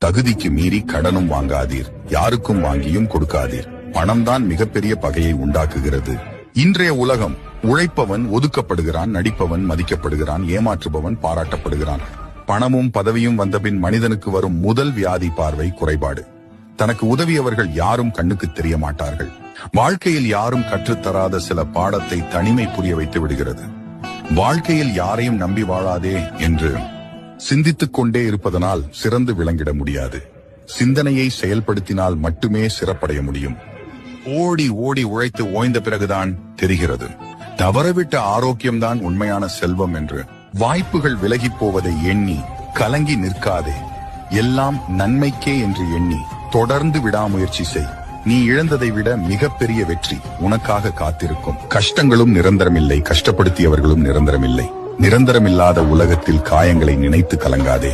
தகுதிக்கு மீறி கடனும் வாங்காதீர், யாருக்கும் வாங்கியும் கொடுக்காதீர். பணம்தான் மிகப்பெரிய பகையை உண்டாக்குகிறது. இன்றைய உலகம், உழைப்பவன் ஒதுக்கப்படுகிறான், நடிப்பவன் மதிக்கப்படுகிறான், ஏமாற்றுபவன் பாராட்டப்படுகிறான். பணமும் பதவியும் வந்தபின் மனிதனுக்கு வரும் முதல் வியாதி பார்வை குறைபாடு. தனக்கு உதவியவர்கள் யாரும் கண்ணுக்கு தெரிய மாட்டார்கள். வாழ்க்கையில் யாரும் கற்றுத்தராத சில பாடத்தை தனிமை புரிய வைத்து விடுகிறது. வாழ்க்கையில் யாரையும் நம்பி வாழாதே என்று சிந்தித்துக் கொண்டே இருப்பதனால் சிறந்து விளங்கிட முடியாது. சிந்தனையை செயல்படுத்தினால் மட்டுமே சிறப்படைய முடியும். ஓடி ஓடி உழைத்து ஓய்ந்த பிறகுதான் தெரிகிறது தவறவிட்ட ஆரோக்கியம்தான் உண்மையான செல்வம் என்று. வாய்ப்புகள் விலகிப் போவதை எண்ணி கலங்கி நிற்காதே. எல்லாம் நன்மைக்கே என்று எண்ணி தொடர்ந்து விடாமுயற்சி செய். நீ இழந்ததை விட மிகப்பெரிய வெற்றி உனக்காக காத்திருக்கும். கஷ்டங்களும் நிரந்தரமில்லை, கஷ்டப்படுத்தியவர்களும் நிரந்தரமில்லை. நிரந்தரமில்லாத உலகத்தில் காயங்களை நினைத்து கலங்காதே.